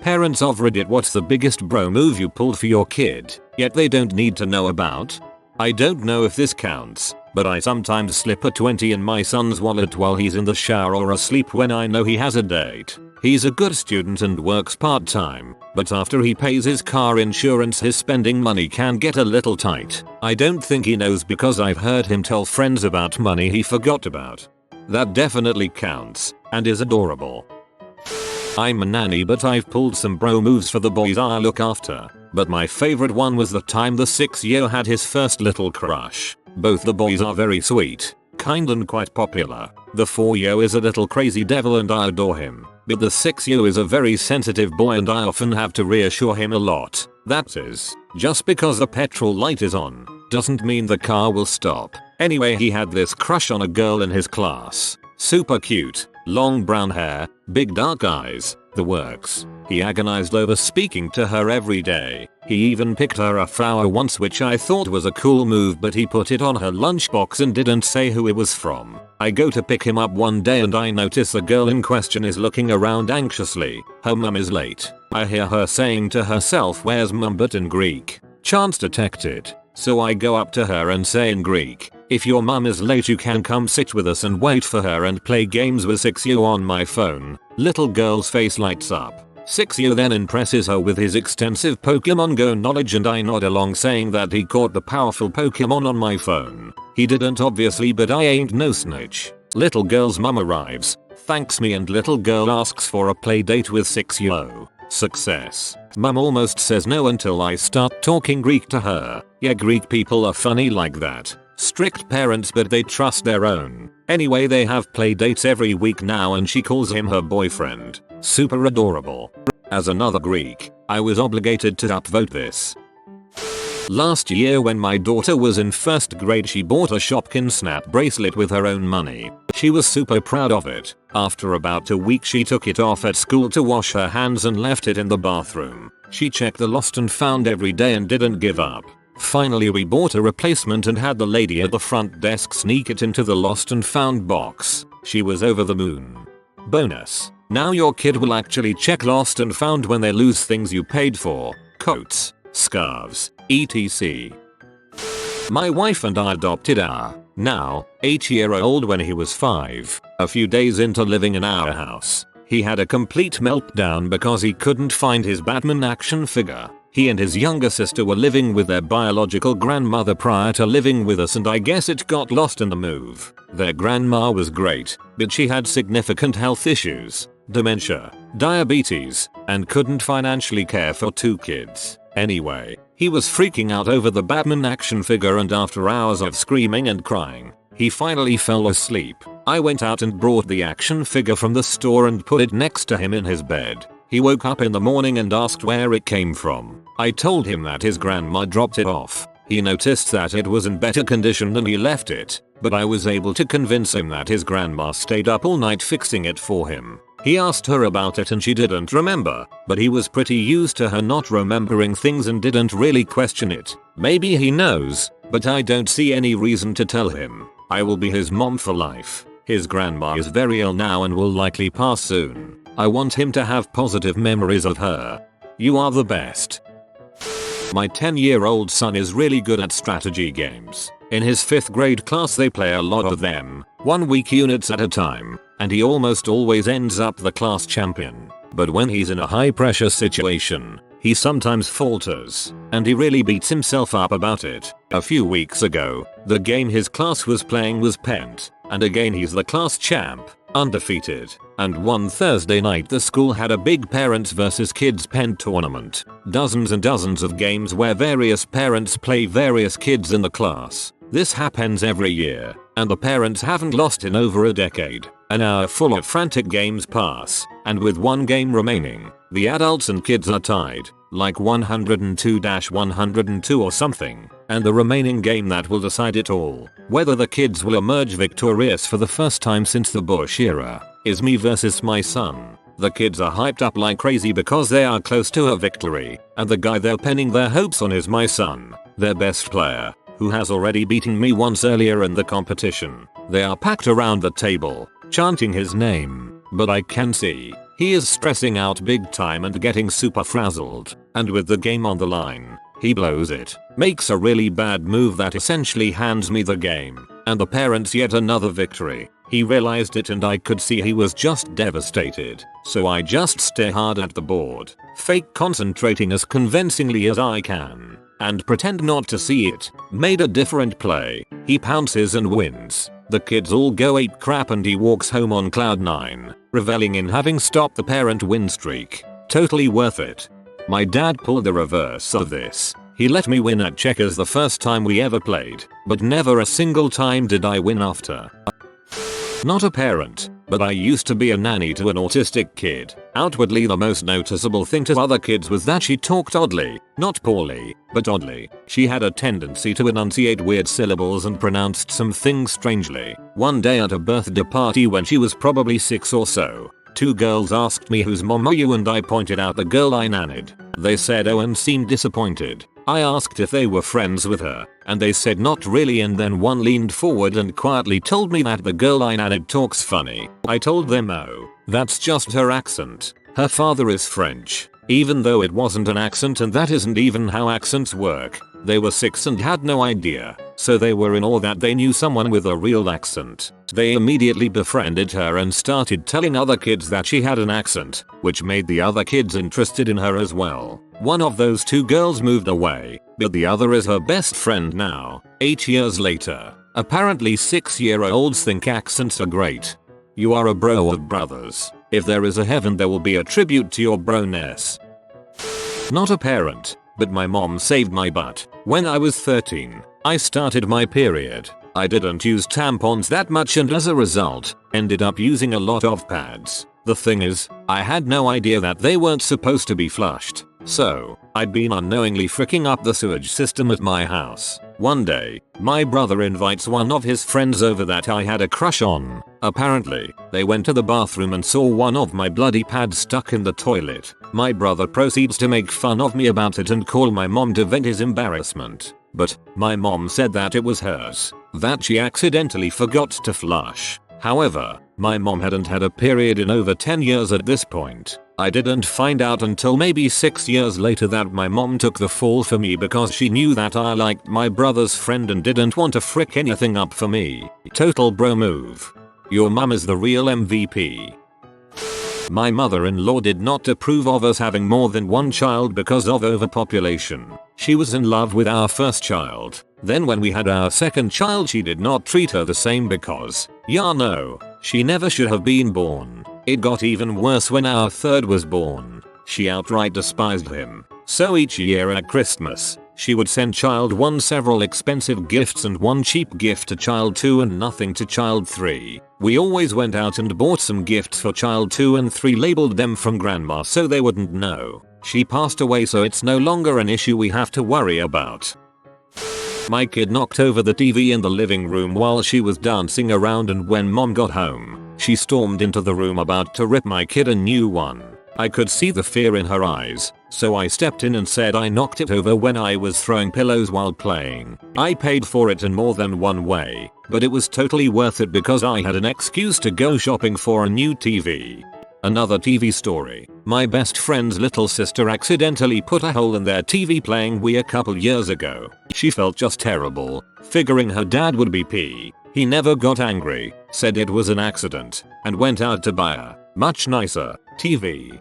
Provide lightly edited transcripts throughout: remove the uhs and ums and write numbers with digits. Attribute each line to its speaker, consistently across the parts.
Speaker 1: Parents of Reddit, what's the biggest bro move you pulled for your kid, yet they don't need to know about? I don't know if this counts, but I sometimes slip a 20 in my son's wallet while he's in the shower or asleep when I know he has a date. He's a good student and works part-time, but after he pays his car insurance his spending money can get a little tight. I don't think he knows because I've heard him tell friends about money he forgot about. That definitely counts, and is adorable. I'm a nanny, but I've pulled some bro moves for the boys I look after. But my favorite one was the time the 6-year had his first little crush. Both the boys are very sweet, kind and quite popular. The 4-year is a little crazy devil and I adore him. But the 6-year is a very sensitive boy and I often have to reassure him a lot. That is, just because the petrol light is on, doesn't mean the car will stop. Anyway, he had this crush on a girl in his class. Super cute, long brown hair, big dark eyes, the works. He agonized over speaking to her every day. He even picked her a flower once, which I thought was a cool move, but he put it on her lunchbox and didn't say who it was from. I go to pick him up one day and I notice the girl in question is looking around anxiously. Her mum is late. I hear her saying to herself, "Where's mum?" but in Greek. Chance detected. So I go up to her and say in Greek, "If your mum is late you can come sit with us and wait for her and play games with 6-year on my phone." Little girl's face lights up. 6-year then impresses her with his extensive Pokemon Go knowledge and I nod along saying that he caught the powerful Pokemon on my phone. He didn't obviously, but I ain't no snitch. Little girl's mum arrives, thanks me, and little girl asks for a play date with 6-year. Success. Mum almost says no until I start talking Greek to her. Yeah, Greek people are funny like that. Strict parents, but they trust their own. Anyway, they have play dates every week now and she calls him her boyfriend. Super adorable. As another Greek, I was obligated to upvote this. Last year when my daughter was in 1st grade she bought a Shopkin Snap bracelet with her own money. She was super proud of it. After about a week she took it off at school to wash her hands and left it in the bathroom. She checked the lost and found every day and didn't give up. Finally we bought a replacement and had the lady at the front desk sneak it into the lost and found box. She was over the moon. Bonus. Now your kid will actually check lost and found when they lose things you paid for. Coats, scarves, etc. My wife and I adopted our, now, 8-year-old when he was 5. A few days into living in our house, he had a complete meltdown because he couldn't find his Batman action figure. He and his younger sister were living with their biological grandmother prior to living with us and I guess it got lost in the move. Their grandma was great, but she had significant health issues, dementia, diabetes, and couldn't financially care for 2 kids. Anyway, he was freaking out over the Batman action figure and after hours of screaming and crying, he finally fell asleep. I went out and brought the action figure from the store and put it next to him in his bed. He woke up in the morning and asked where it came from. I told him that his grandma dropped it off. He noticed that it was in better condition than he left it, but I was able to convince him that his grandma stayed up all night fixing it for him. He asked her about it and she didn't remember, but he was pretty used to her not remembering things and didn't really question it. Maybe he knows, but I don't see any reason to tell him. I will be his mom for life. His grandma is very ill now and will likely pass soon. I want him to have positive memories of her. You are the best. My 10-year-old son is really good at strategy games. In his 5th grade class they play a lot of them, 1 week units at a time, and he almost always ends up the class champion. But when he's in a high pressure situation, he sometimes falters, and he really beats himself up about it. A few weeks ago, the game his class was playing was Pent, and again he's the class champ, undefeated. And one Thursday night the school had a big parents versus kids Pent tournament. Dozens and dozens of games where various parents play various kids in the class. This happens every year, and the parents haven't lost in over a decade. An hour full of frantic games pass, and with 1 game remaining, the adults and kids are tied, like 102-102 or something, and the remaining game that will decide it all, whether the kids will emerge victorious for the first time since the Bush era, is me versus my son. The kids are hyped up like crazy because they are close to a victory, and the guy they're pinning their hopes on is my son, their best player, who has already beaten me once earlier in the competition. They are packed around the table, chanting his name, but I can see He is stressing out big time and getting super frazzled, and with the game on the line, he blows it, makes a really bad move that essentially hands me the game, and the parents yet another victory. He realized it and I could see he was just devastated, so I just stare hard at the board, fake concentrating as convincingly as I can, and pretend not to see it. Made a different play. He pounces and wins. The kids all go ape crap and he walks home on cloud 9, reveling in having stopped the parent win streak. Totally worth it. My dad pulled the reverse of this. He let me win at checkers the first time we ever played, but never a single time did I win after. Not a parent, but I used to be a nanny to an autistic kid. Outwardly the most noticeable thing to other kids was that she talked oddly, not poorly, but oddly. She had a tendency to enunciate weird syllables and pronounced some things strangely. One day at a birthday party when she was probably 6 or so, 2 girls asked me whose mom are you and I pointed out the girl I nannied. They said oh and seemed disappointed. I asked if they were friends with her, and they said not really, and then one leaned forward and quietly told me that the girl I nannied talks funny. I told them oh, that's just her accent. Her father is French, even though it wasn't an accent and that isn't even how accents work. They were 6 and had no idea, so they were in awe that they knew someone with a real accent. They immediately befriended her and started telling other kids that she had an accent, which made the other kids interested in her as well. One of those 2 girls moved away, but the other is her best friend now, 8 years later. Apparently 6-year-olds think accents are great. You are a bro of brothers. If there is a heaven there will be a tribute to your broness. Not a parent, but my mom saved my butt. When I was 13, I started my period. I didn't use tampons that much and as a result, ended up using a lot of pads. The thing is, I had no idea that they weren't supposed to be flushed. So, I'd been unknowingly fricking up the sewage system at my house. One day, my brother invites one of his friends over that I had a crush on. Apparently, they went to the bathroom and saw one of my bloody pads stuck in the toilet. My brother proceeds to make fun of me about it and call my mom to vent his embarrassment. But, my mom said that it was hers, that she accidentally forgot to flush. However, my mom hadn't had a period in over 10 years at this point. I didn't find out until maybe 6 years later that my mom took the fall for me because she knew that I liked my brother's friend and didn't want to frick anything up for me. Total bro move. Your mom is the real MVP. My mother-in-law did not approve of us having more than one child because of overpopulation. She was in love with our first child. Then when we had our second child she did not treat her the same because, yeah no, she never should have been born. It got even worse when our third was born. She outright despised him. So each year at Christmas, she would send child 1 several expensive gifts and 1 cheap gift to child 2 and nothing to child 3. We always went out and bought some gifts for child 2 and 3, labeled them from grandma so they wouldn't know. She passed away so it's no longer an issue we have to worry about. My kid knocked over the TV in the living room while she was dancing around, and when mom got home, she stormed into the room about to rip my kid a new one. I could see the fear in her eyes, so I stepped in and said I knocked it over when I was throwing pillows while playing. I paid for it in more than one way, but it was totally worth it because I had an excuse to go shopping for a new TV. Another TV story. My best friend's little sister accidentally put a hole in their TV playing Wii a couple years ago. She felt just terrible, figuring her dad would be P. He never got angry, said it was an accident, and went out to buy a much nicer TV.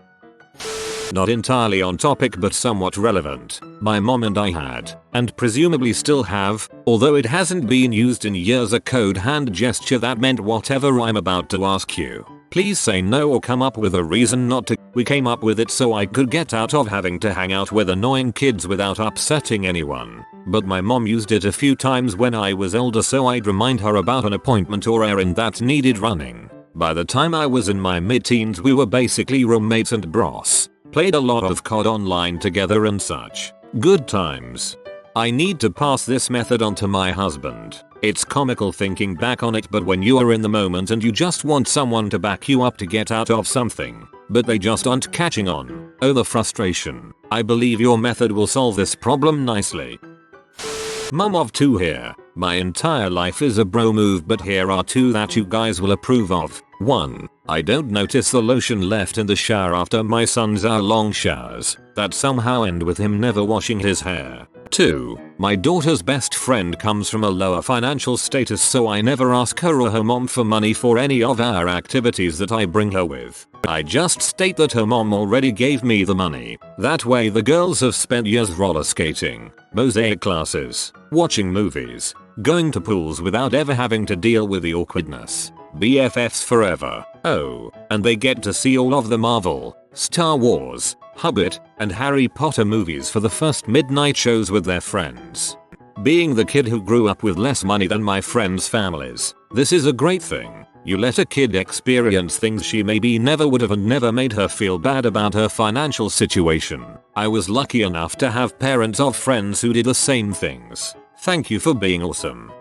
Speaker 1: Not entirely on topic but somewhat relevant. My mom and I had, and presumably still have, although it hasn't been used in years, a code hand gesture that meant whatever I'm about to ask you, please say no or come up with a reason not to. We came up with it so I could get out of having to hang out with annoying kids without upsetting anyone. But my mom used it a few times when I was older so I'd remind her about an appointment or errand that needed running. By the time I was in my mid-teens we were basically roommates and bros. Played a lot of COD online together and such. Good times. I need to pass this method on to my husband. It's comical thinking back on it, but when you are in the moment and you just want someone to back you up to get out of something, but they just aren't catching on. Oh, the frustration. I believe your method will solve this problem nicely. Mum of 2 here. My entire life is a bro move, but here are 2 that you guys will approve of. 1. I don't notice the lotion left in the shower after my son's hour-long showers that somehow end with him never washing his hair. 2. My daughter's best friend comes from a lower financial status, so I never ask her or her mom for money for any of our activities that I bring her with. I just state that her mom already gave me the money. That way the girls have spent years roller skating, mosaic classes, watching movies, going to pools without ever having to deal with the awkwardness. BFFs forever. Oh, and they get to see all of the Marvel, Star Wars, Hobbit, and Harry Potter movies for the first midnight shows with their friends. Being the kid who grew up with less money than my friends' families, this is a great thing. You let a kid experience things she maybe never would have, and never made her feel bad about her financial situation. I was lucky enough to have parents of friends who did the same things. Thank you for being awesome.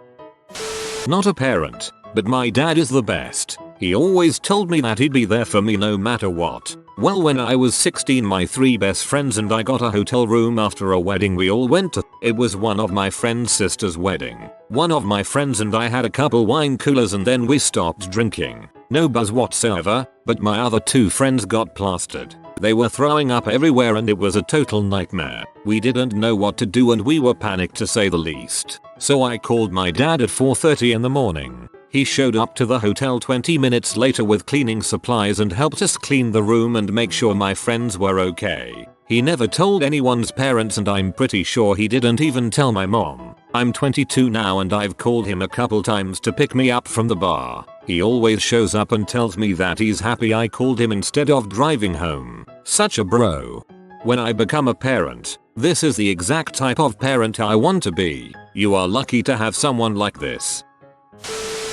Speaker 1: Not a parent, but my dad is the best. He always told me that he'd be there for me no matter what. Well, when I was 16, my 3 best friends and I got a hotel room after a wedding we all went to. It was one of my friend's sister's wedding. One of my friends and I had a couple wine coolers and then we stopped drinking. No buzz whatsoever, but my other 2 friends got plastered. They were throwing up everywhere and it was a total nightmare. We didn't know what to do and we were panicked to say the least. So I called my dad at 4:30 in the morning. He showed up to the hotel 20 minutes later with cleaning supplies and helped us clean the room and make sure my friends were okay. He never told anyone's parents and I'm pretty sure he didn't even tell my mom. I'm 22 now and I've called him a couple times to pick me up from the bar. He always shows up and tells me that he's happy I called him instead of driving home. Such a bro. When I become a parent, this is the exact type of parent I want to be. You are lucky to have someone like this.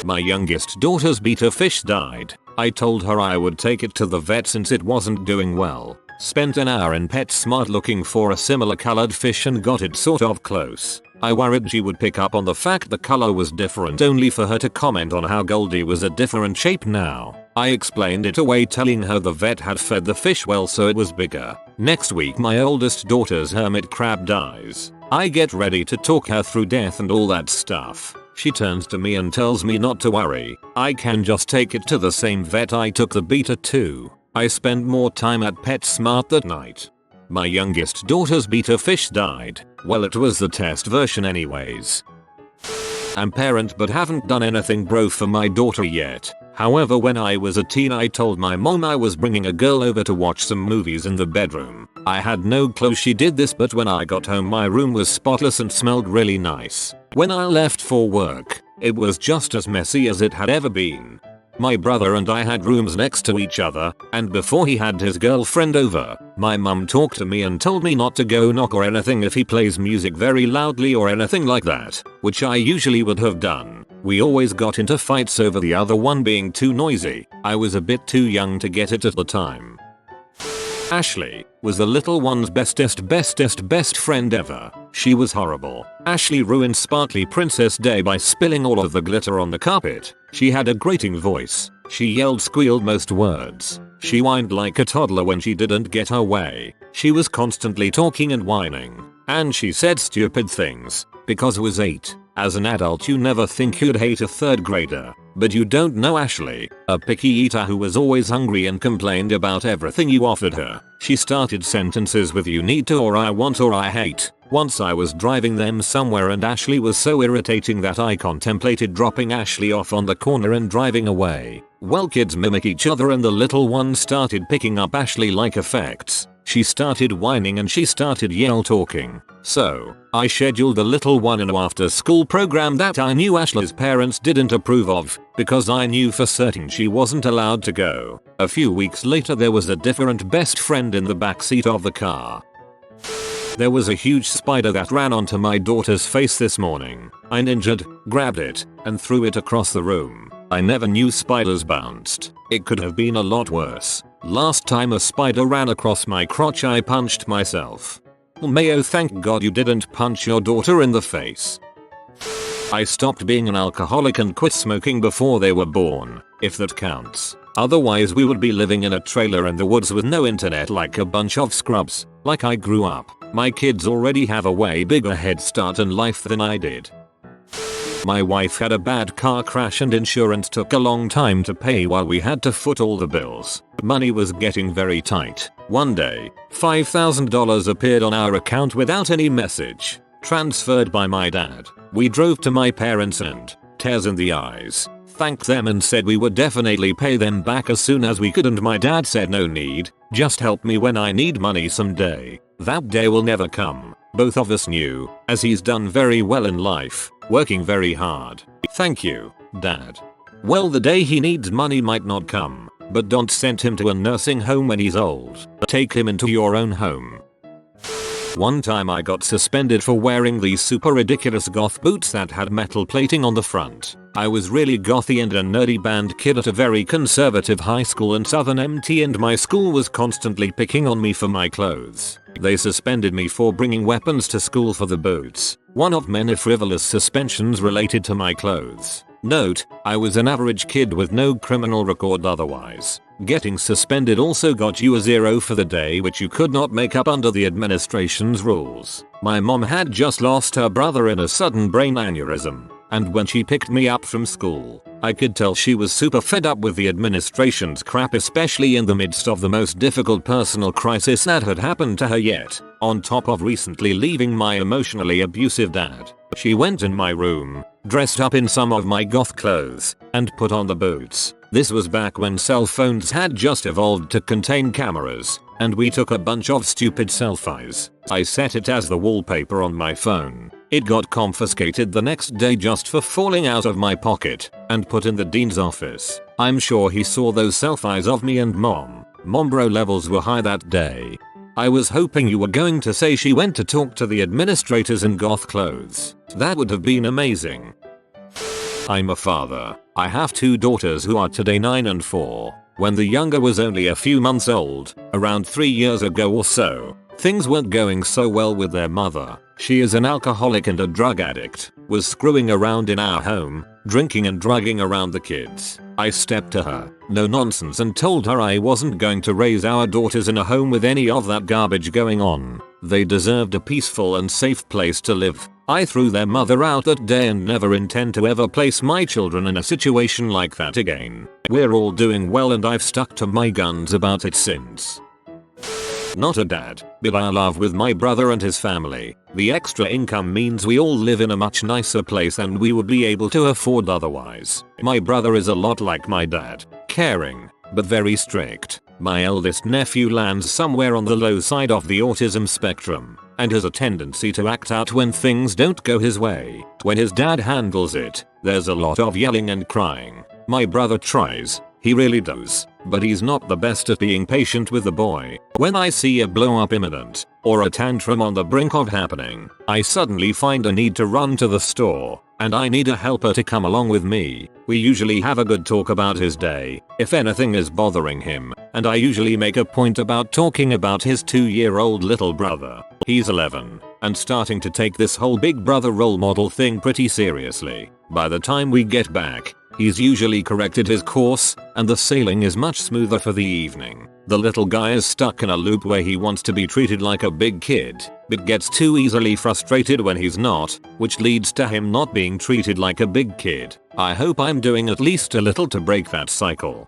Speaker 1: My youngest daughter's betta fish died. I told her I would take it to the vet since it wasn't doing well. Spent an hour in PetSmart looking for a similar colored fish and got it sort of close. I worried she would pick up on the fact the color was different, only for her to comment on how Goldie was a different shape now. I explained it away, telling her the vet had fed the fish well so it was bigger. Next week my oldest daughter's hermit crab dies. I get ready to talk her through death and all that stuff. She turns to me and tells me not to worry. I can just take it to the same vet I took the betta to. I spend more time at PetSmart that night. My youngest daughter's betta fish died. Well, it was the test version anyways. I'm parent but haven't done anything bro for my daughter yet. However, when I was a teen I told my mom I was bringing a girl over to watch some movies in the bedroom. I had no clue she did this, but when I got home my room was spotless and smelled really nice. When I left for work, it was just as messy as it had ever been. My brother and I had rooms next to each other, and before he had his girlfriend over, my mum talked to me and told me not to go knock or anything if he plays music very loudly or anything like that, which I usually would have done. We always got into fights over the other one being too noisy. I was a bit too young to get it at the time. Ashley was the little one's best friend ever. She was horrible. Ashley ruined Sparkly Princess Day by spilling all of the glitter on the carpet. She had a grating voice. She yelled, squealed most words. She whined like a toddler when she didn't get her way. She was constantly talking and whining. And she said stupid things. Because I was 8. As an adult you never think you'd hate a 3rd grader. But you don't know Ashley, a picky eater who was always hungry and complained about everything you offered her. She started sentences with "you need to" or "I want" or "I hate." Once I was driving them somewhere and Ashley was so irritating that I contemplated dropping Ashley off on the corner and driving away. Well, kids mimic each other and the little one started picking up Ashley-like effects. She started whining and she started yell talking. So, I scheduled the little one in an after school program that I knew Ashley's parents didn't approve of, because I knew for certain she wasn't allowed to go. A few weeks later there was a different best friend in the backseat of the car. There was a huge spider that ran onto my daughter's face this morning. I ninja'd, grabbed it, and threw it across the room. I never knew spiders bounced. It could have been a lot worse. Last time a spider ran across my crotch I punched myself. Mayo, thank God you didn't punch your daughter in the face. I stopped being an alcoholic and quit smoking before they were born, if that counts. Otherwise we would be living in a trailer in the woods with no internet like a bunch of scrubs, like I grew up. My kids already have a way bigger head start in life than I did. My wife had a bad car crash and insurance took a long time to pay while we had to foot all the bills. Money was getting very tight. One day, $5,000 appeared on our account without any message, transferred by my dad. We drove to my parents and, tears in the eyes, thanked them and said we would definitely pay them back as soon as we could, and my dad said no need, just help me when I need money someday. That day will never come. Both of us knew, as he's done very well in life, working very hard. Thank you, Dad. Well, the day he needs money might not come, but don't send him to a nursing home when he's old. Take him into your own home. One time I got suspended for wearing these super ridiculous goth boots that had metal plating on the front. I was really gothy and a nerdy band kid at a very conservative high school in southern MT, and my school was constantly picking on me for my clothes. They suspended me for bringing weapons to school for the boots, one of many frivolous suspensions related to my clothes. Note, I was an average kid with no criminal record otherwise. Getting suspended also got you a 0 for the day, which you could not make up under the administration's rules. My mom had just lost her brother in a sudden brain aneurysm, and when she picked me up from school, I could tell she was super fed up with the administration's crap, especially in the midst of the most difficult personal crisis that had happened to her yet, on top of recently leaving my emotionally abusive dad. She went in my room, dressed up in some of my goth clothes, and put on the boots. This was back when cell phones had just evolved to contain cameras, and we took a bunch of stupid selfies. I set it as the wallpaper on my phone. It got confiscated the next day just for falling out of my pocket, and put in the dean's office. I'm sure he saw those selfies of me and mom. Mom bro levels were high that day. I was hoping you were going to say she went to talk to the administrators in goth clothes. That would have been amazing. I'm a father. I have 2 daughters who are today 9 and 4. When the younger was only a few months old, around 3 years ago or so, things weren't going so well with their mother. She is an alcoholic and a drug addict, was screwing around in our home, drinking and drugging around the kids. I stepped to her, no nonsense, and told her I wasn't going to raise our daughters in a home with any of that garbage going on. They deserved a peaceful and safe place to live. I threw their mother out that day and never intend to ever place my children in a situation like that again. We're all doing well and I've stuck to my guns about it since. Not a dad, but I love with my brother and his family. The extra income means we all live in a much nicer place than we would be able to afford otherwise. My brother is a lot like my dad, caring, but very strict. My eldest nephew lands somewhere on the low side of the autism spectrum, and has a tendency to act out when things don't go his way. When his dad handles it, there's a lot of yelling and crying. My brother tries, he really does, but he's not the best at being patient with the boy. When I see a blow up imminent, or a tantrum on the brink of happening, I suddenly find a need to run to the store, and I need a helper to come along with me. We usually have a good talk about his day, if anything is bothering him, and I usually make a point about talking about his 2-year-old little brother. He's 11, and starting to take this whole big brother role model thing pretty seriously. By the time we get back, he's usually corrected his course, and the sailing is much smoother for the evening. The little guy is stuck in a loop where he wants to be treated like a big kid, but gets too easily frustrated when he's not, which leads to him not being treated like a big kid. I hope I'm doing at least a little to break that cycle.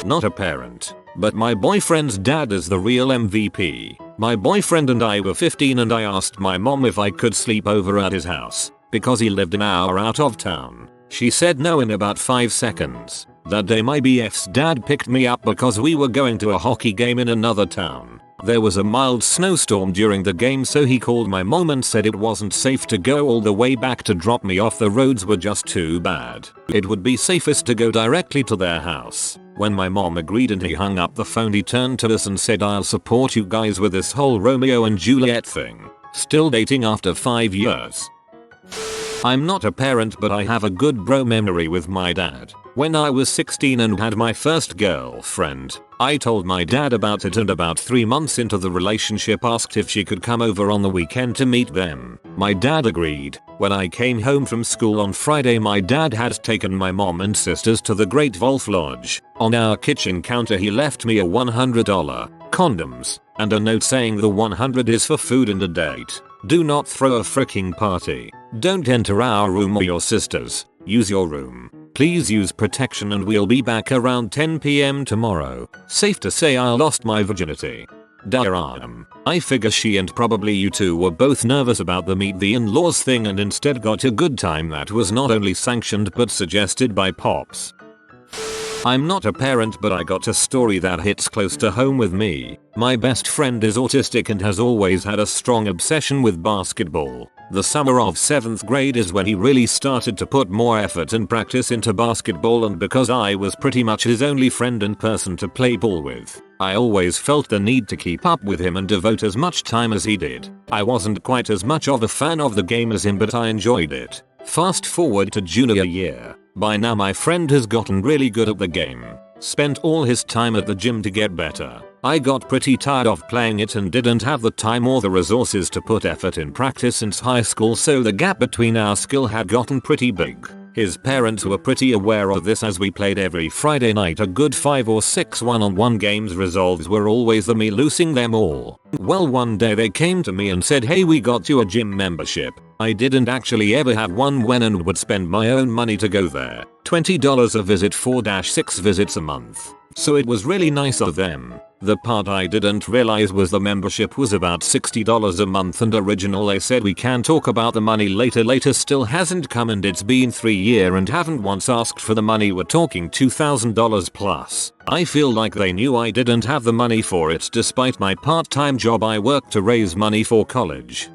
Speaker 1: Not a parent, but my boyfriend's dad is the real MVP. My boyfriend and I were 15 and I asked my mom if I could sleep over at his house, because he lived an hour out of town. She said no in about 5 seconds. That day my BF's dad picked me up because we were going to a hockey game in another town. There was a mild snowstorm during the game, so he called my mom and said it wasn't safe to go all the way back to drop me off. The roads were just too bad. It would be safest to go directly to their house. When my mom agreed and he hung up the phone, he turned to us and said, "I'll support you guys with this whole Romeo and Juliet thing. Still dating after 5 years." I'm not a parent, but I have a good bro memory with my dad. When I was 16 and had my first girlfriend, I told my dad about it, and about 3 months into the relationship asked if she could come over on the weekend to meet them. My dad agreed. When I came home from school on Friday, my dad had taken my mom and sisters to the Great Wolf Lodge. On our kitchen counter he left me a $100, condoms, and a note saying the 100 is for food and a date. Do not throw a freaking party. Don't enter our room or your sister's. Use your room. Please use protection and we'll be back around 10 PM tomorrow. Safe to say I lost my virginity. Diagram. I figure she and probably you two were both nervous about the meet the in-laws thing and instead got a good time that was not only sanctioned but suggested by Pops. I'm not a parent but I got a story that hits close to home with me. My best friend is autistic and has always had a strong obsession with basketball. The summer of 7th grade is when he really started to put more effort and practice into basketball, and because I was pretty much his only friend and person to play ball with, I always felt the need to keep up with him and devote as much time as he did. I wasn't quite as much of a fan of the game as him but I enjoyed it. Fast forward to junior year. By now my friend has gotten really good at the game. Spent all his time at the gym to get better. I got pretty tired of playing it and didn't have the time or the resources to put effort in practice since high school, so the gap between our skill had gotten pretty big. His parents were pretty aware of this as we played every Friday night. A good 5 or 6 one-on-one games. Resolves were always me losing them all. Well, one day they came to me and said, hey, we got you a gym membership. I didn't actually ever have one when and would spend my own money to go there. $20 a visit, 4-6 visits a month. So it was really nice of them. The part I didn't realize was the membership was about $60 a month and original. They said we can talk about the money later still hasn't come and it's been 3 years and haven't once asked for the money. We're talking $2,000 plus. I feel like they knew I didn't have the money for it despite my part-time job. I worked to raise money for college.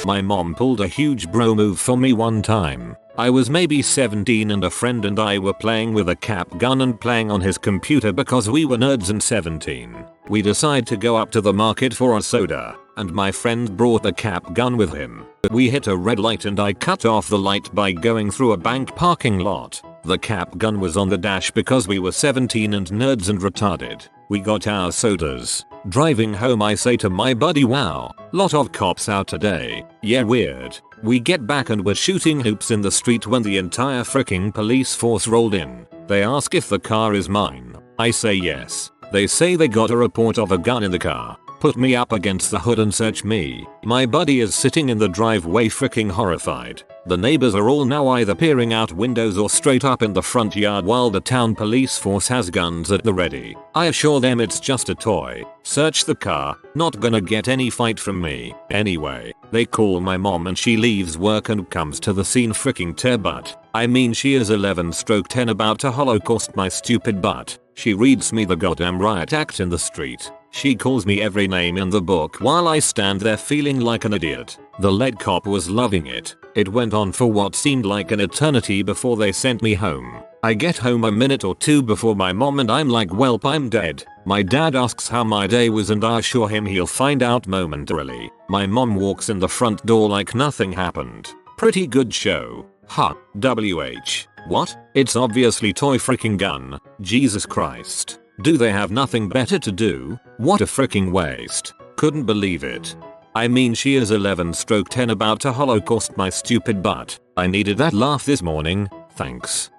Speaker 1: My mom pulled a huge bro move for me one time. I was maybe 17 and a friend and I were playing with a cap gun and playing on his computer because we were nerds and 17. We decided to go up to the market for a soda, and my friend brought the cap gun with him. We hit a red light and I cut off the light by going through a bank parking lot. The cap gun was on the dash because we were 17 and nerds and retarded. We got our sodas. Driving home I say to my buddy, wow, lot of cops out today. Yeah, weird. We get back and we're shooting hoops in the street when the entire freaking police force rolled in. They ask if the car is mine. I say yes. They say they got a report of a gun in the car. Put me up against the hood and search me. My buddy is sitting in the driveway freaking horrified. The neighbors are all now either peering out windows or straight up in the front yard while the town police force has guns at the ready. I assure them it's just a toy. Search the car, not gonna get any fight from me. Anyway, they call my mom and she leaves work and comes to the scene freaking tear butt. I mean she is 11/10 about to holocaust my stupid butt. She reads me the goddamn riot act in the street. She calls me every name in the book while I stand there feeling like an idiot. The lead cop was loving it. It went on for what seemed like an eternity before they sent me home. I get home a minute or two before my mom and I'm like, welp, I'm dead. My dad asks how my day was and I assure him he'll find out momentarily. My mom walks in the front door like nothing happened. Pretty good show. Huh. WH. What? It's obviously toy freaking gun. Jesus Christ. Do they have nothing better to do? What a freaking waste. Couldn't believe it. I mean she is 11/10 about to holocaust my stupid butt. I needed that laugh this morning. Thanks.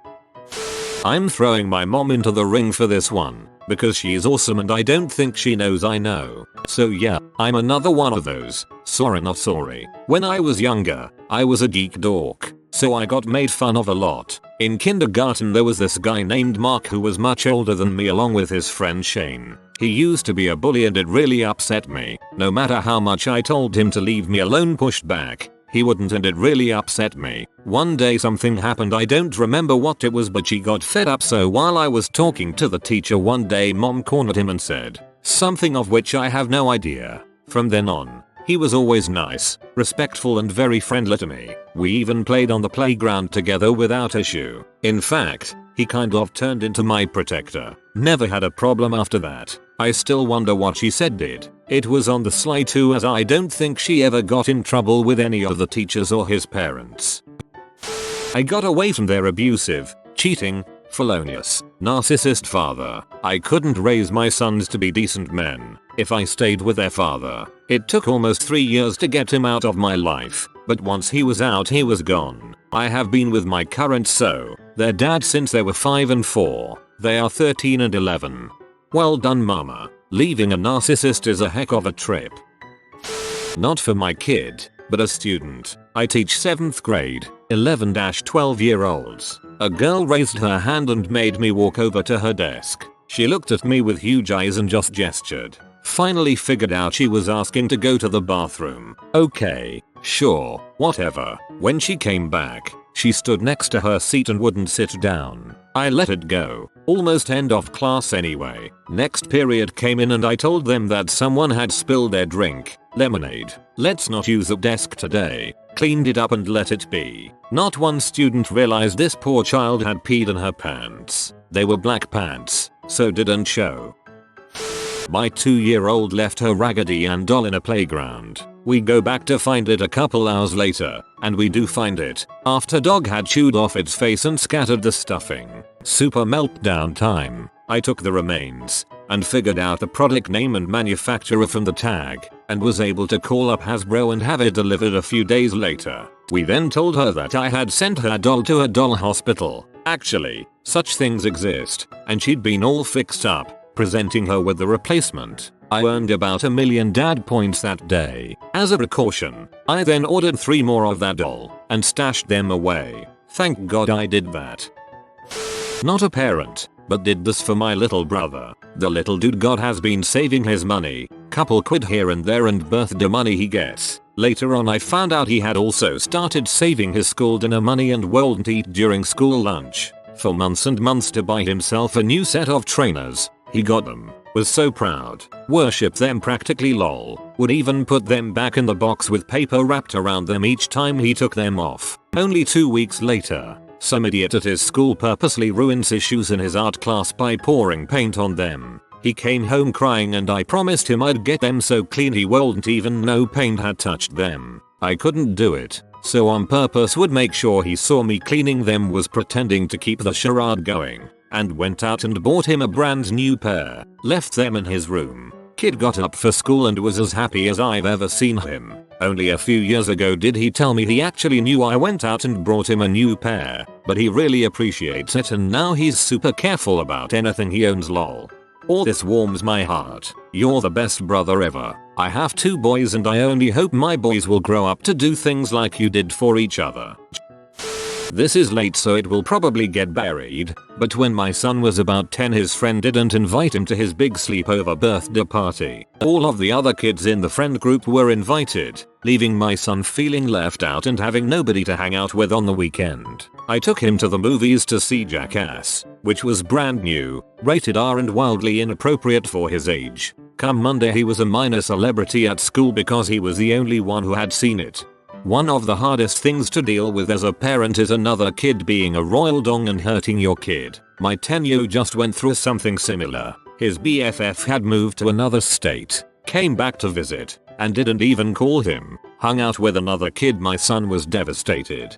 Speaker 1: I'm throwing my mom into the ring for this one because she's awesome and I don't think she knows I know. So yeah, I'm another one of those. Sorry not sorry. When I was younger, I was a geek dork, so I got made fun of a lot. In kindergarten there was this guy named Mark who was much older than me along with his friend Shane. He used to be a bully and it really upset me. No matter how much I told him to leave me alone, pushed back, he wouldn't and it really upset me. One day something happened, I don't remember what it was, but she got fed up, so while I was talking to the teacher one day mom cornered him and said something of which I have no idea. From then on, he was always nice, respectful and very friendly to me. We even played on the playground together without issue. In fact, he kind of turned into my protector. Never had a problem after that. I still wonder what she said did. It was on the sly too, as I don't think she ever got in trouble with any of the teachers or his parents. I got away from their abusive, cheating, felonious, narcissist father. I couldn't raise my sons to be decent men if I stayed with their father. It took almost 3 years to get him out of my life, but once he was out he was gone. I have been with my current their dad since they were 5 and 4. They are 13 and 11. Well done mama. Leaving a narcissist is a heck of a trip. Not for my kid. but a student. I teach 7th grade, 11-12-year-olds. A girl raised her hand and made me walk over to her desk. She looked at me with huge eyes and just gestured. Finally figured out she was asking to go to the bathroom. Okay, sure, whatever. When she came back, she stood next to her seat and wouldn't sit down. I let it go. Almost end of class anyway. Next period came in and I told them that someone had spilled their drink, lemonade. Let's not use a desk today. Cleaned it up and let it be. Not one student realized this poor child had peed in her pants. They were black pants, so didn't show. My 2-year-old left her Raggedy Ann doll in a playground. We go back to find it a couple hours later, and we do find it, after dog had chewed off its face and scattered the stuffing. Super meltdown time. I took the remains, and figured out the product name and manufacturer from the tag, and was able to call up Hasbro and have it delivered a few days later. We then told her that I had sent her doll to a doll hospital. Actually, such things exist, and she'd been all fixed up, presenting her with the replacement. I earned about 1 million dad points that day. As a precaution, I then ordered 3 more of that doll, and stashed them away. Thank God I did that. Not a parent, but did this for my little brother. The little dude God has been saving his money, couple quid here and there and birthday money he gets. Later on I found out he had also started saving his school dinner money and wouldn't eat during school lunch. For months and months to buy himself a new set of trainers. He got them, was so proud, worshipped them practically lol, would even put them back in the box with paper wrapped around them each time he took them off. Only 2 weeks later, some idiot at his school purposely ruins his shoes in his art class by pouring paint on them. He came home crying and I promised him I'd get them so clean he wouldn't even know paint had touched them. I couldn't do it, so on purpose would make sure he saw me cleaning them, was pretending to keep the charade going, and went out and bought him a brand new pair, left them in his room. Kid got up for school and was as happy as I've ever seen him. Only a few years ago did he tell me he actually knew I went out and brought him a new pair, but he really appreciates it and now he's super careful about anything he owns lol. All this warms my heart. You're the best brother ever. I have 2 boys and I only hope my boys will grow up to do things like you did for each other. This is late so it will probably get buried, but when my son was about 10 his friend didn't invite him to his big sleepover birthday party. All of the other kids in the friend group were invited, leaving my son feeling left out and having nobody to hang out with on the weekend. I took him to the movies to see Jackass, which was brand new, rated R and wildly inappropriate for his age. Come Monday he was a minor celebrity at school because he was the only one who had seen it. One of the hardest things to deal with as a parent is another kid being a royal dong and hurting your kid. My 10-year-old just went through something similar. His BFF had moved to another state, came back to visit, and didn't even call him. Hung out with another kid. My son was devastated.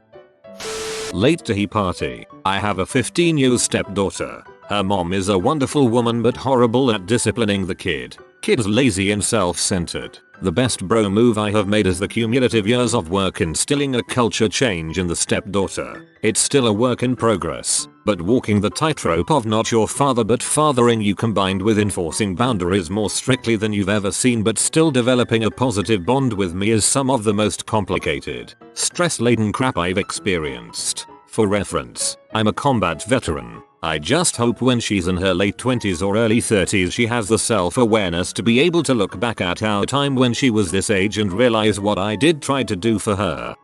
Speaker 1: Late to he party. I have a 15-year-old stepdaughter. Her mom is a wonderful woman but horrible at disciplining the kid. Kid's lazy and self-centered. The best bro move I have made is the cumulative years of work instilling a culture change in the stepdaughter. It's still a work in progress, but walking the tightrope of not your father but fathering you combined with enforcing boundaries more strictly than you've ever seen but still developing a positive bond with me is some of the most complicated, stress-laden crap I've experienced. For reference, I'm a combat veteran. I just hope when she's in her late 20s or early 30s she has the self-awareness to be able to look back at our time when she was this age and realize what I did try to do for her.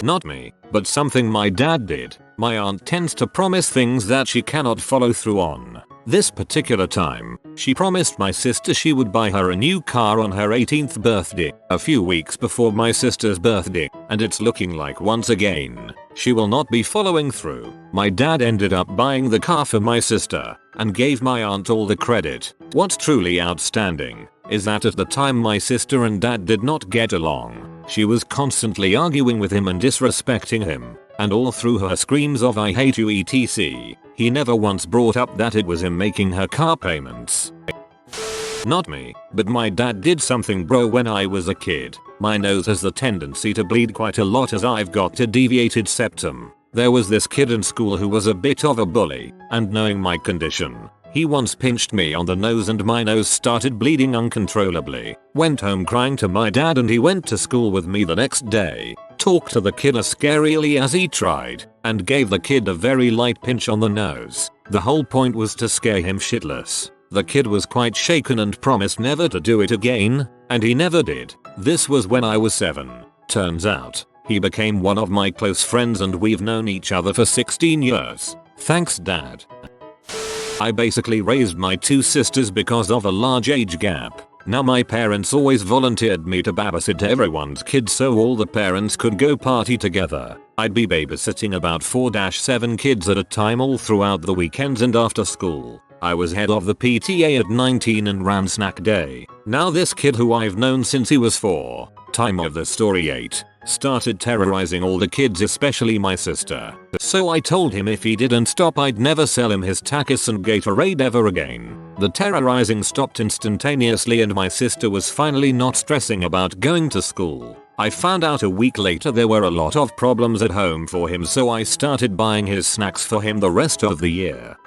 Speaker 1: Not me, but something my dad did. My aunt tends to promise things that she cannot follow through on. This particular time, she promised my sister she would buy her a new car on her 18th birthday, a few weeks before my sister's birthday, and it's looking like once again, she will not be following through. My dad ended up buying the car for my sister, and gave my aunt all the credit. What's truly outstanding is that at the time my sister and dad did not get along. She was constantly arguing with him and disrespecting him, and all through her screams of "I hate you" etc. He never once brought up that it was him making her car payments. Not me, but my dad did something bro when I was a kid. My nose has the tendency to bleed quite a lot as I've got a deviated septum. There was this kid in school who was a bit of a bully, and knowing my condition, He once pinched me on the nose and my nose started bleeding uncontrollably. Went home crying to my dad and he went to school with me the next day. Talked to the kid as scarily as he tried and gave the kid a very light pinch on the nose. The whole point was to scare him shitless. The kid was quite shaken and promised never to do it again, and he never did. This was when I was 7. Turns out, he became one of my close friends and we've known each other for 16 years. Thanks, Dad. I basically raised my 2 sisters because of a large age gap. Now my parents always volunteered me to babysit everyone's kids so all the parents could go party together. I'd be babysitting about 4-7 kids at a time all throughout the weekends and after school. I was head of the PTA at 19 and ran snack day. Now this kid who I've known since he was 4, time of the story 8, started terrorizing all the kids especially my sister. So I told him if he didn't stop I'd never sell him his Takis and Gatorade ever again. The terrorizing stopped instantaneously and my sister was finally not stressing about going to school. I found out a week later there were a lot of problems at home for him so I started buying his snacks for him the rest of the year.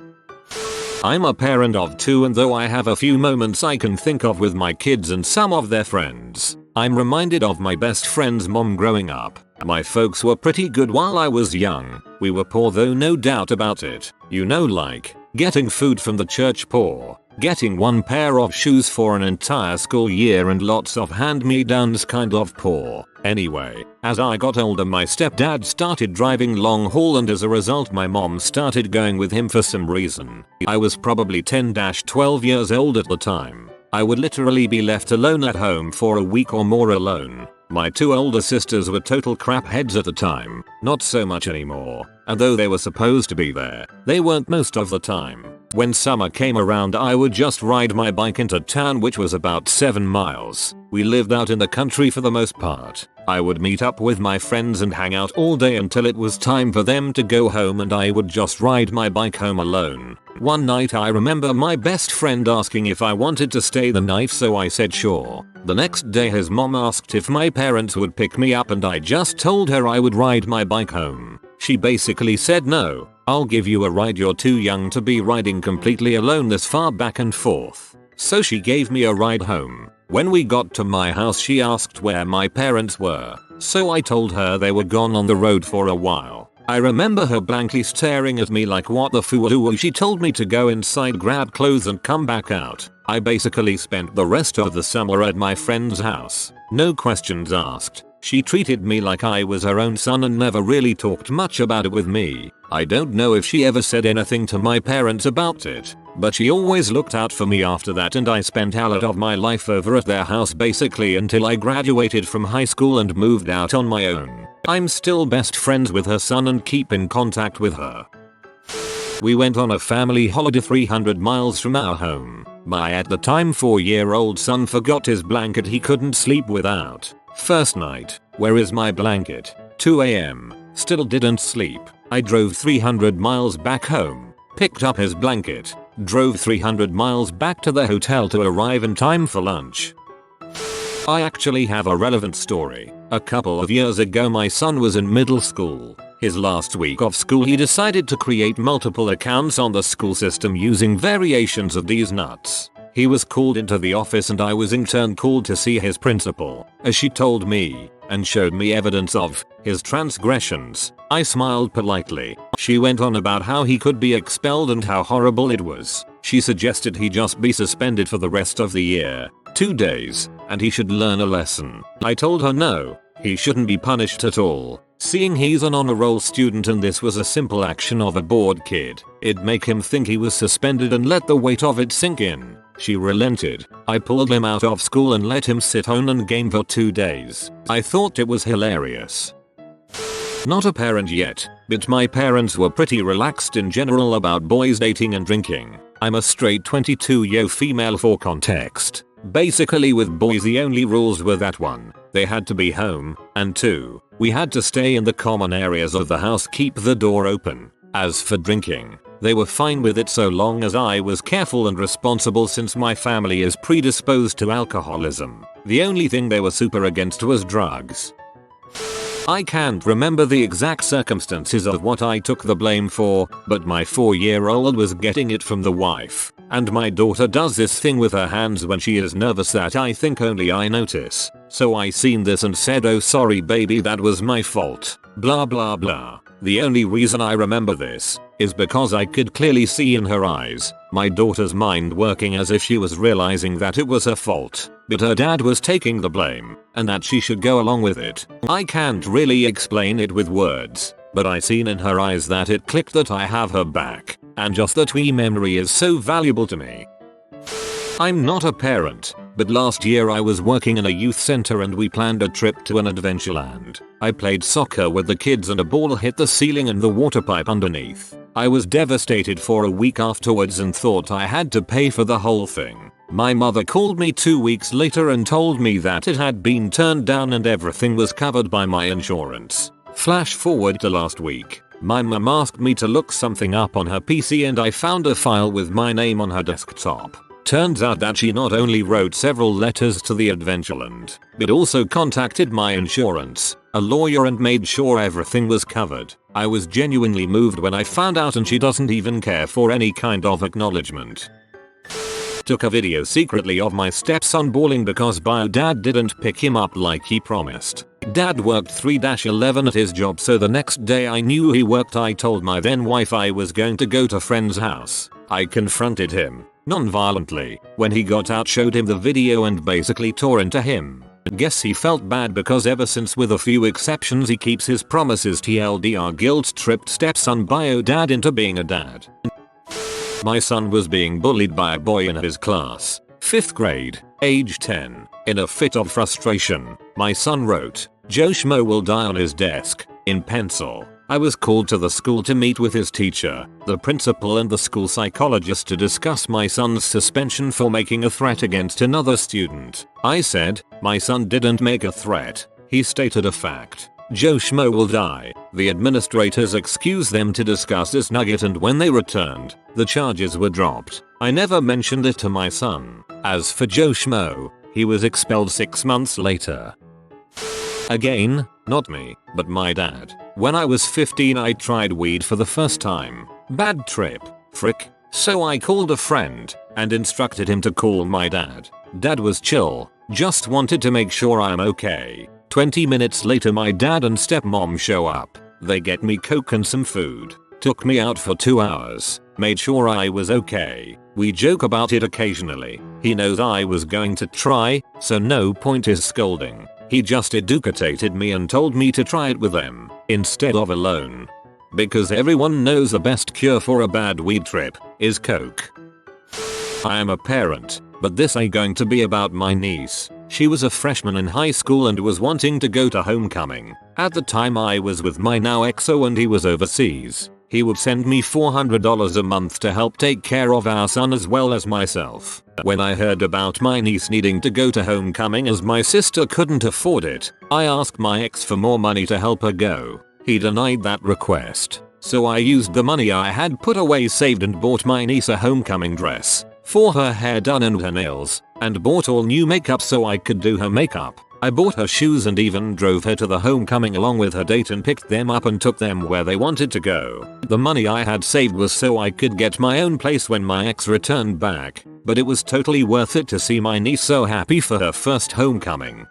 Speaker 1: I'm a parent of 2 and though I have a few moments I can think of with my kids and some of their friends, I'm reminded of my best friend's mom growing up. My folks were pretty good while I was young. We were poor though, no doubt about it. You know, like getting food from the church poor, getting 1 pair of shoes for an entire school year and lots of hand-me-downs kind of poor. Anyway, as I got older my stepdad started driving long haul and as a result my mom started going with him for some reason. I was probably 10-12 years old at the time. I would literally be left alone at home for a week or more alone. My 2 older sisters were total crap heads at the time, not so much anymore, and though they were supposed to be there, they weren't most of the time. When summer came around I would just ride my bike into town which was about 7 miles. We lived out in the country for the most part. I would meet up with my friends and hang out all day until it was time for them to go home and I would just ride my bike home alone. One night I remember my best friend asking if I wanted to stay the night so I said sure. The next day his mom asked if my parents would pick me up and I just told her I would ride my bike home. She basically said no, I'll give you a ride, you're too young to be riding completely alone this far back and forth. So she gave me a ride home. When we got to my house she asked where my parents were, so I told her they were gone on the road for a while. I remember her blankly staring at me like what the foo. She told me to go inside, grab clothes and come back out. I basically spent the rest of the summer at my friend's house. No questions asked. She treated me like I was her own son and never really talked much about it with me. I don't know if she ever said anything to my parents about it, but she always looked out for me after that and I spent a lot of my life over at their house basically until I graduated from high school and moved out on my own. I'm still best friends with her son and keep in contact with her. We went on a family holiday 300 miles from our home. My at the time 4-year-old son forgot his blanket he couldn't sleep without. First night, where is my blanket? 2 AM, still didn't sleep. I drove 300 miles back home, picked up his blanket, drove 300 miles back to the hotel to arrive in time for lunch. I actually have a relevant story. A couple of years ago my son was in middle school. His last week of school he decided to create multiple accounts on the school system using variations of these nuts. He was called into the office and I was in turn called to see his principal, as she told me, and showed me evidence of his transgressions. I smiled politely. She went on about how he could be expelled and how horrible it was. She suggested he just be suspended for the rest of the year, 2 days, and he should learn a lesson. I told her no, he shouldn't be punished at all, seeing he's an honor roll student and this was a simple action of a bored kid. It'd make him think he was suspended and let the weight of it sink in. She relented. I pulled him out of school and let him sit home and game for 2 days. I thought it was hilarious. Not a parent yet, but my parents were pretty relaxed in general about boys dating and drinking. I'm a straight 22-year female for context. Basically with boys the only rules were that 1, they had to be home, and 2, we had to stay in the common areas of the house, keep the door open. As for drinking, they were fine with it so long as I was careful and responsible since my family is predisposed to alcoholism. The only thing they were super against was drugs. I can't remember the exact circumstances of what I took the blame for, but my 4-year-old was getting it from the wife, and my daughter does this thing with her hands when she is nervous that I think only I notice. So I seen this and said, "Oh sorry baby, that was my fault, blah blah blah." The only reason I remember this is because I could clearly see in her eyes my daughter's mind working as if she was realizing that it was her fault, but her dad was taking the blame and that she should go along with it. I can't really explain it with words, but I seen in her eyes that it clicked that I have her back, and just that wee memory is so valuable to me. I'm not a parent, but last year I was working in a youth center and we planned a trip to an adventureland. I played soccer with the kids and a ball hit the ceiling and the water pipe underneath. I was devastated for a week afterwards and thought I had to pay for the whole thing. My mother called me 2 weeks later and told me that it had been turned down and everything was covered by my insurance. Flash forward to last week. My mum asked me to look something up on her PC and I found a file with my name on her desktop. Turns out that she not only wrote several letters to the Adventureland, but also contacted my insurance, a lawyer, and made sure everything was covered. I was genuinely moved when I found out, and she doesn't even care for any kind of acknowledgement. Took a video secretly of my stepson bawling because bio dad didn't pick him up like he promised. Dad worked 3-11 at his job, so the next day I knew he worked. I told my then wife I was going to go to friend's house. I confronted him, non-violently, when he got out, showed him the video and basically tore into him. Guess he felt bad because ever since, with a few exceptions, he keeps his promises. TLDR guilt-tripped stepson bio dad into being a dad. My son was being bullied by a boy in his class, 5th grade, age 10. In a fit of frustration, my son wrote, "Joe Schmo will die" on his desk, in pencil. I was called to the school to meet with his teacher, the principal, and the school psychologist to discuss my son's suspension for making a threat against another student. I said, "My son didn't make a threat. He stated a fact. Joe Schmo will die." The administrators excused them to discuss this nugget, and when they returned, the charges were dropped. I never mentioned it to my son. As for Joe Schmo, he was expelled 6 months later. Again, not me, but my dad. When I was 15, I tried weed for the first time. Bad trip. Frick. So I called a friend and instructed him to call my dad. Dad was chill, just wanted to make sure I'm okay. 20 minutes later, my dad and stepmom show up. They get me coke and some food. Took me out for 2 hours. Made sure I was okay. We joke about it occasionally. He knows I was going to try, so no point is scolding. He just educated me and told me to try it with them instead of alone. Because everyone knows the best cure for a bad weed trip is coke. I am a parent, but this ain't going to be about my niece. She was a freshman in high school and was wanting to go to homecoming. At the time, I was with my now exo and he was overseas. He would send me $400 a month to help take care of our son as well as myself. When I heard about my niece needing to go to homecoming as my sister couldn't afford it, I asked my ex for more money to help her go. He denied that request. So I used the money I had put away saved and bought my niece a homecoming dress, for her hair done and her nails, and bought all new makeup so I could do her makeup. I bought her shoes and even drove her to the homecoming along with her date and picked them up and took them where they wanted to go. The money I had saved was so I could get my own place when my ex returned back, but it was totally worth it to see my niece so happy for her first homecoming.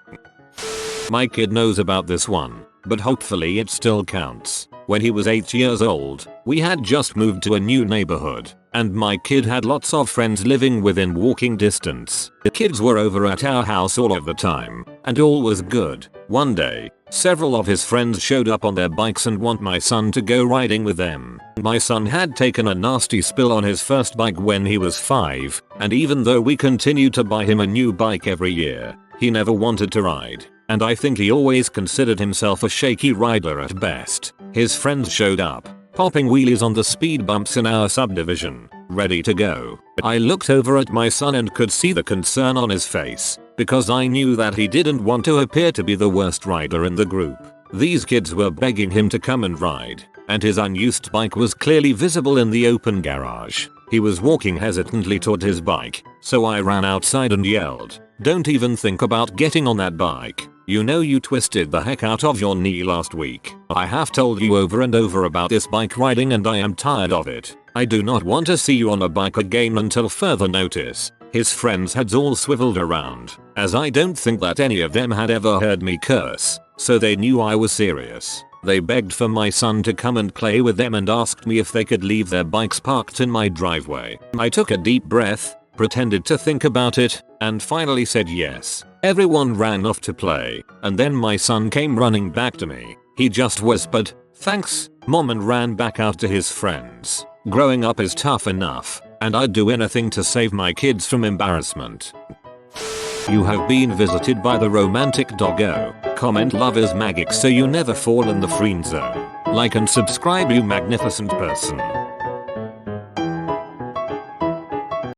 Speaker 1: My kid knows about this one, but hopefully it still counts. When he was 8 years old, we had just moved to a new neighborhood, and my kid had lots of friends living within walking distance. The kids were over at our house all of the time, and all was good. One day, several of his friends showed up on their bikes and want my son to go riding with them. My son had taken a nasty spill on his first bike when he was 5, and even though we continued to buy him a new bike every year, he never wanted to ride. And I think he always considered himself a shaky rider at best. His friends showed up, popping wheelies on the speed bumps in our subdivision, ready to go. I looked over at my son and could see the concern on his face, because I knew that he didn't want to appear to be the worst rider in the group. These kids were begging him to come and ride, and his unused bike was clearly visible in the open garage. He was walking hesitantly toward his bike, so I ran outside and yelled, "Don't even think about getting on that bike." You know you twisted the heck out of your knee last week. I have told you over and over about this bike riding and I am tired of it. I do not want to see you on a bike again until further notice. His friends' heads all swiveled around, as I don't think that any of them had ever heard me curse, so they knew I was serious. They begged for my son to come and play with them and asked me if they could leave their bikes parked in my driveway. I took a deep breath, pretended to think about it, and finally said yes. Everyone ran off to play, and then my son came running back to me. He just whispered, "Thanks, Mom," and ran back out to his friends. Growing up is tough enough, and I'd do anything to save my kids from embarrassment. You have been visited by the romantic doggo. Comment love is magic so you never fall in the friend zone. Like and subscribe, you magnificent person.